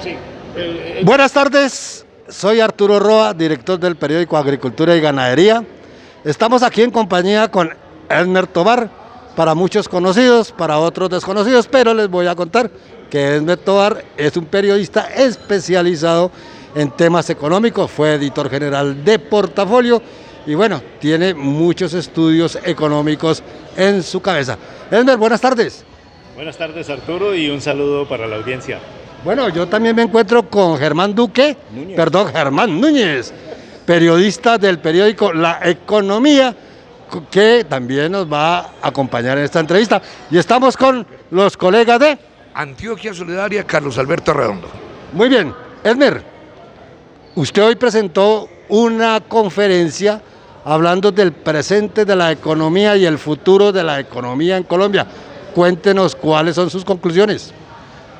Sí. Buenas tardes, soy Arturo Roa, director del periódico Agricultura y Ganadería. Estamos aquí en compañía con Elmer Tovar, para muchos conocidos, para otros desconocidos, pero les voy a contar que Elmer Tovar es un periodista especializado en temas económicos, fue editor general de Portafolio y bueno, tiene muchos estudios económicos en su cabeza. Elmer, buenas tardes. Buenas tardes, Arturo, y un saludo para la audiencia. Bueno, yo también me encuentro con Germán Germán Núñez, periodista del periódico La Economía, que también nos va a acompañar en esta entrevista. Y estamos con los colegas de Antioquia Solidaria, Carlos Alberto Redondo. Muy bien, Edmer, usted hoy presentó una conferencia hablando del presente de la economía y el futuro de la economía en Colombia. Cuéntenos cuáles son sus conclusiones.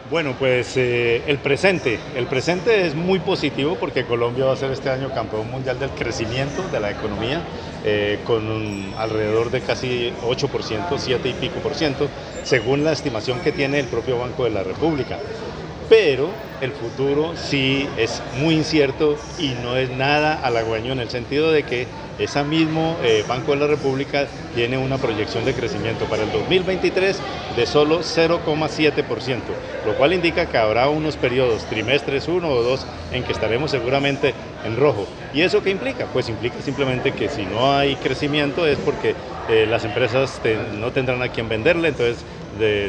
Bueno, pues el presente es muy positivo porque Colombia va a ser este año campeón mundial del crecimiento de la economía con alrededor de casi 8%, 7 y pico por ciento, según la estimación que tiene el propio Banco de la República. Pero el futuro sí es muy incierto y no es nada halagüeño en el sentido de que ese mismo Banco de la República tiene una proyección de crecimiento para el 2023 de solo 0,7%, lo cual indica que habrá unos periodos, trimestres 1 o 2, en que estaremos seguramente en rojo. ¿Y eso qué implica? Pues implica simplemente que si no hay crecimiento es porque las empresas no tendrán a quién venderle, entonces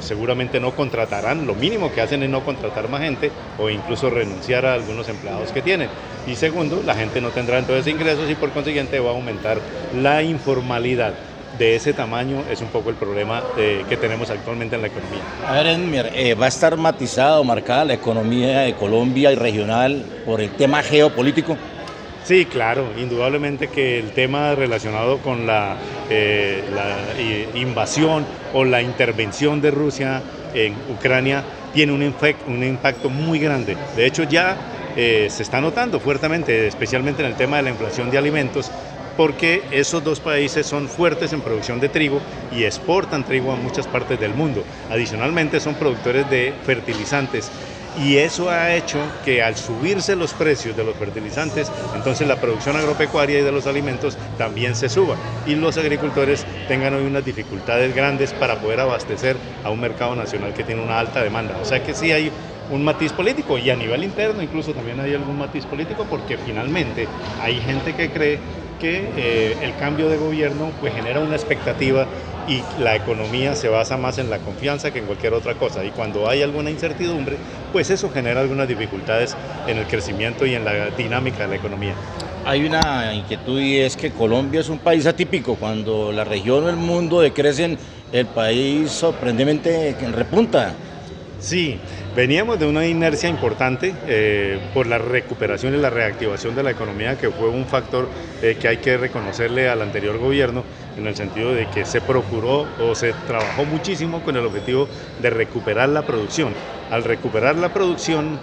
seguramente no contratarán, lo mínimo que hacen es no contratar más gente o incluso renunciar a algunos empleados que tienen. Y segundo, la gente no tendrá entonces ingresos y por consiguiente va a aumentar la informalidad. De ese tamaño es un poco el problema que tenemos actualmente en la economía. A ver, Edmer, ¿va a estar matizada o marcada la economía de Colombia y regional por el tema geopolítico? Sí, claro, indudablemente que el tema relacionado con la invasión o la intervención de Rusia en Ucrania tiene un impacto muy grande. De hecho, ya se está notando fuertemente, especialmente en el tema de la inflación de alimentos, porque esos dos países son fuertes en producción de trigo y exportan trigo a muchas partes del mundo. Adicionalmente, son productores de fertilizantes. Y eso ha hecho que al subirse los precios de los fertilizantes, entonces la producción agropecuaria y de los alimentos también se suba y los agricultores tengan hoy unas dificultades grandes para poder abastecer a un mercado nacional que tiene una alta demanda. O sea que sí hay un matiz político y a nivel interno incluso también hay algún matiz político porque finalmente hay gente que cree que el cambio de gobierno pues genera una expectativa y la economía se basa más en la confianza que en cualquier otra cosa y cuando hay alguna incertidumbre pues eso genera algunas dificultades en el crecimiento y en la dinámica de la economía. Hay una inquietud y es que Colombia es un país atípico. Cuando la región o el mundo decrecen, el país sorprendentemente repunta. Sí, veníamos de una inercia importante por la recuperación y la reactivación de la economía, que fue un factor que hay que reconocerle al anterior gobierno, en el sentido de que se procuró o se trabajó muchísimo con el objetivo de recuperar la producción. Al recuperar la producción,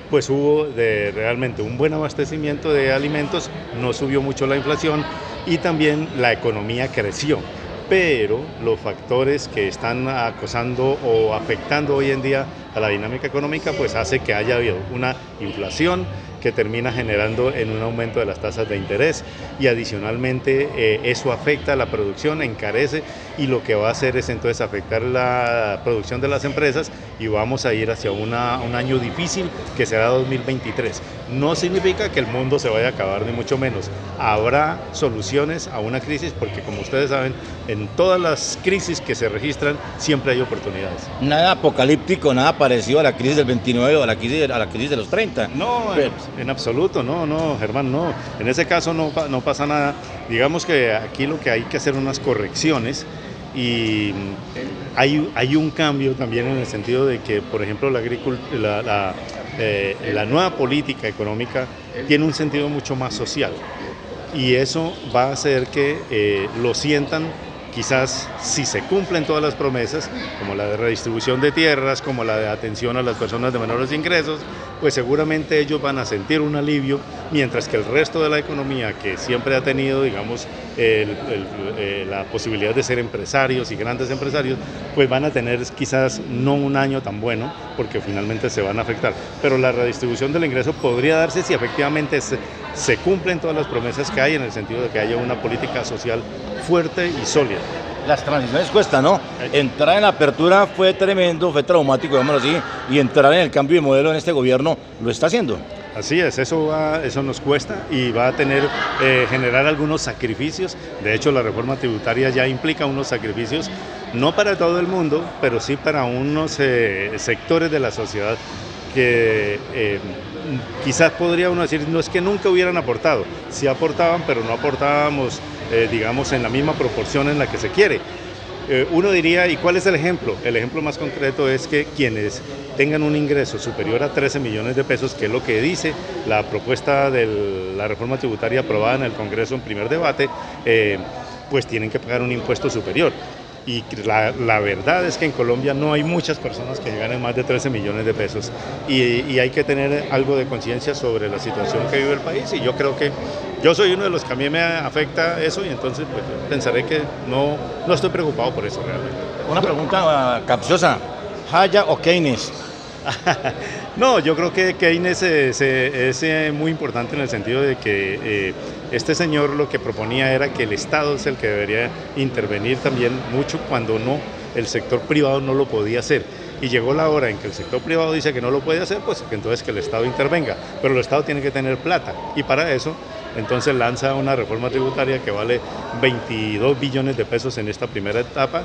pues hubo realmente un buen abastecimiento de alimentos, no subió mucho la inflación y también la economía creció. Pero los factores que están acosando o afectando hoy en día a la dinámica económica pues hace que haya habido una inflación que termina generando en un aumento de las tasas de interés y adicionalmente eso afecta a la producción, encarece y lo que va a hacer es entonces afectar la producción de las empresas y vamos a ir hacia un año difícil que será 2023. No significa que el mundo se vaya a acabar ni mucho menos, habrá soluciones a una crisis porque como ustedes saben en todas las crisis que se registran siempre hay oportunidades. Nada apocalíptico, nada parecido a la crisis del 29 o a la crisis de los 30. No, en absoluto, no, Germán, no. En ese caso no pasa nada. Digamos que aquí lo que hay que hacer unas correcciones y hay un cambio también en el sentido de que, por ejemplo, la nueva política económica tiene un sentido mucho más social y eso va a hacer que lo sientan. Quizás si se cumplen todas las promesas, como la de redistribución de tierras, como la de atención a las personas de menores ingresos, pues seguramente ellos van a sentir un alivio, mientras que el resto de la economía, que siempre ha tenido, digamos, la posibilidad de ser empresarios y grandes empresarios, pues van a tener quizás no un año tan bueno, porque finalmente se van a afectar. Pero la redistribución del ingreso podría darse si efectivamente se cumplen todas las promesas que hay, en el sentido de que haya una política social fuerte y sólida. Las transiciones cuestan, ¿no? Entrar en la apertura fue tremendo, fue traumático, digámoslo así, y entrar en el cambio de modelo en este gobierno lo está haciendo. Así es, eso nos cuesta y va a generar algunos sacrificios. De hecho, la reforma tributaria ya implica unos sacrificios, no para todo el mundo, pero sí para unos sectores de la sociedad que quizás podría uno decir, no es que nunca hubieran aportado, sí aportaban, pero no aportábamos, digamos, en la misma proporción en la que se quiere. Uno diría, ¿y cuál es el ejemplo? El ejemplo más concreto es que quienes tengan un ingreso superior a 13 millones de pesos, que es lo que dice la propuesta de la reforma tributaria aprobada en el Congreso en primer debate, pues tienen que pagar un impuesto superior. Y la verdad es que en Colombia no hay muchas personas que ganen más de 13 millones de pesos y hay que tener algo de conciencia sobre la situación que vive el país, y yo creo que yo soy uno de los que a mí me afecta eso, y entonces pues, pensaré que no estoy preocupado por eso realmente. Una pregunta capciosa, ¿Hayek o Keynes? No, yo creo que Keynes es muy importante en el sentido de que este señor lo que proponía era que el Estado es el que debería intervenir también mucho cuando el sector privado no lo podía hacer. Y llegó la hora en que el sector privado dice que no lo puede hacer, pues entonces que el Estado intervenga. Pero el Estado tiene que tener plata, y para eso entonces lanza una reforma tributaria que vale 22 billones de pesos en esta primera etapa,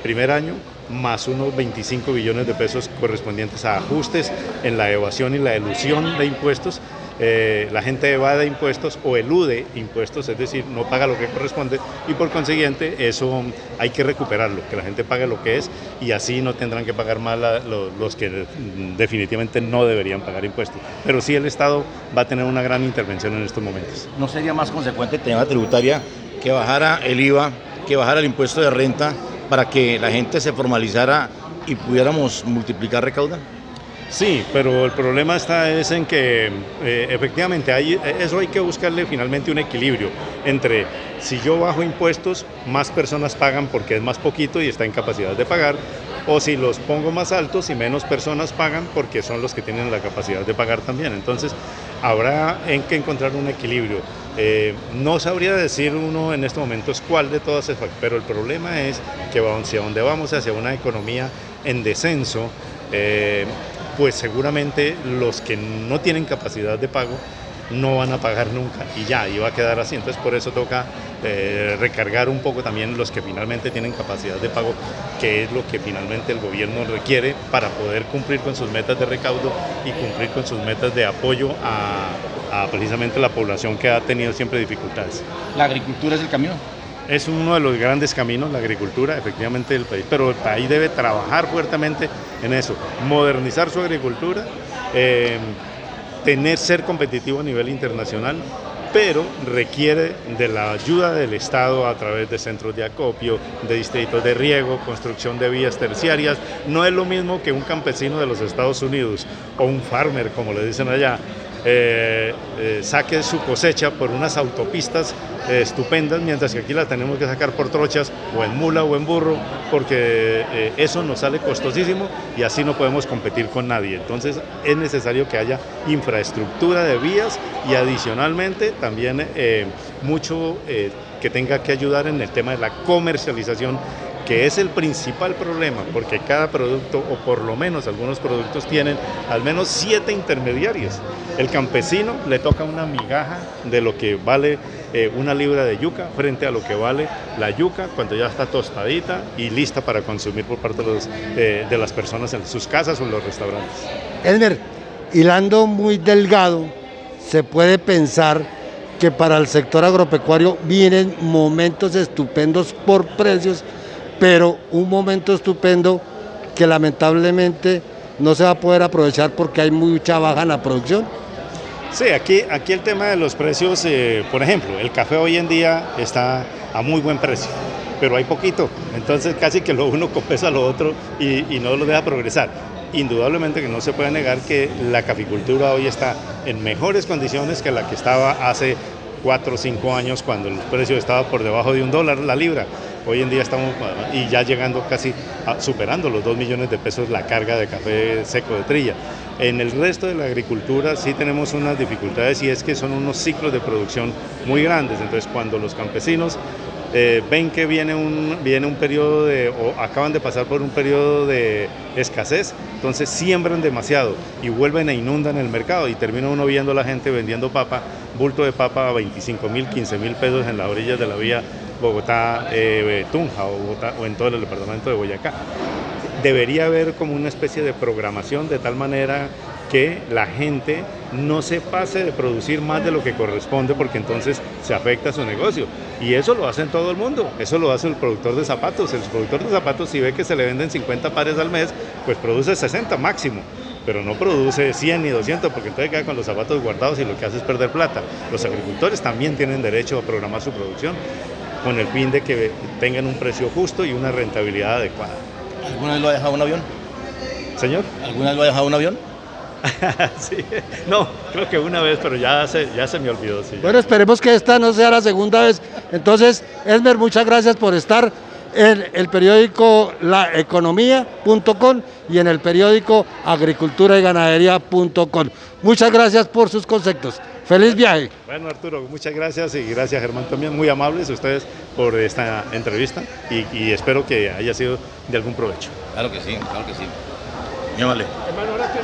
primer año, más unos 25 billones de pesos correspondientes a ajustes en la evasión y la elusión de impuestos. La gente evade impuestos o elude impuestos, es decir, no paga lo que corresponde, y por consiguiente eso hay que recuperarlo, que la gente pague lo que es, y así no tendrán que pagar más los que definitivamente no deberían pagar impuestos. Pero sí, el Estado va a tener una gran intervención en estos momentos. ¿No sería más consecuente el tema tributaria que bajara el IVA, que bajara el impuesto de renta para que la gente se formalizara y pudiéramos multiplicar recaudo? Sí, pero el problema es en que efectivamente eso hay que buscarle finalmente un equilibrio entre, si yo bajo impuestos, más personas pagan porque es más poquito y está en capacidad de pagar, o si los pongo más altos y menos personas pagan porque son los que tienen la capacidad de pagar también. Entonces habrá que encontrar un equilibrio. No sabría decir uno en estos momentos cuál de todas es, pero el problema es que hacia donde vamos, hacia una economía en descenso, pues seguramente los que no tienen capacidad de pago no van a pagar nunca, y va a quedar así. Entonces por eso toca recargar un poco también los que finalmente tienen capacidad de pago, que es lo que finalmente el gobierno requiere para poder cumplir con sus metas de recaudo y cumplir con sus metas de apoyo a precisamente la población que ha tenido siempre dificultades. ¿La agricultura es el camino? Es uno de los grandes caminos, la agricultura, efectivamente, del país, pero el país debe trabajar fuertemente en eso, modernizar su agricultura, ser competitivo a nivel internacional, pero requiere de la ayuda del Estado a través de centros de acopio, de distritos de riego, construcción de vías terciarias. No es lo mismo que un campesino de los Estados Unidos o un farmer, como le dicen allá, saque su cosecha por unas autopistas estupendas, mientras que aquí la tenemos que sacar por trochas, o en mula o en burro, porque eso nos sale costosísimo y así no podemos competir con nadie. Entonces es necesario que haya infraestructura de vías, y adicionalmente también mucho que tenga que ayudar en el tema de la comercialización, que es el principal problema, porque cada producto, o por lo menos algunos productos, tienen al menos 7 intermediarios. El campesino le toca una migaja de lo que vale una libra de yuca frente a lo que vale la yuca cuando ya está tostadita y lista para consumir por parte de las personas en sus casas o en los restaurantes. Elmer, hilando muy delgado, se puede pensar que para el sector agropecuario vienen momentos estupendos por precios, pero un momento estupendo que lamentablemente no se va a poder aprovechar porque hay mucha baja en la producción. Sí, aquí el tema de los precios, por ejemplo, el café hoy en día está a muy buen precio, pero hay poquito, entonces casi que lo uno compensa lo otro y no lo deja progresar. Indudablemente que no se puede negar que la caficultura hoy está en mejores condiciones que la que estaba hace 4 o 5 años, cuando el precio estaba por debajo de $1 la libra. Hoy en día estamos y ya llegando casi superando los 2 millones de pesos la carga de café seco de trilla. En el resto de la agricultura sí tenemos unas dificultades y es que son unos ciclos de producción muy grandes. Entonces cuando los campesinos ven que viene un periodo o acaban de pasar por un periodo de escasez, entonces siembran demasiado y vuelven e inundan el mercado y termina uno viendo a la gente vendiendo papa, bulto de papa a 25.000, 15.000 pesos en las orillas de la vía Bogotá-Tunja o en todo el departamento de Boyacá. Debería haber como una especie de programación de tal manera que la gente no se pase de producir más de lo que corresponde porque entonces se afecta a su negocio. Y eso lo hace en todo el mundo, eso lo hace el productor de zapatos. El productor de zapatos, si ve que se le venden 50 pares al mes, pues produce 60 máximo, pero no produce 100 ni 200 porque entonces queda con los zapatos guardados y lo que hace es perder plata. Los agricultores también tienen derecho a programar su producción con el fin de que tengan un precio justo y una rentabilidad adecuada. ¿Alguna vez lo ha dejado un avión? ¿Señor? ¿Alguna vez lo ha dejado un avión? Sí, no, creo que una vez, pero ya se me olvidó. Sí, Bueno, esperemos que esta no sea la segunda vez. Entonces, Elmer, muchas gracias por estar en el periódico laeconomía.com y en el periódico agriculturayGanadería.com. Muchas gracias por sus conceptos. ¡Feliz viaje! Bueno, Arturo, muchas gracias y gracias, Germán, también muy amables ustedes por esta entrevista y espero que haya sido de algún provecho. Claro que sí, claro que sí. Muy amable. Hermano, ahora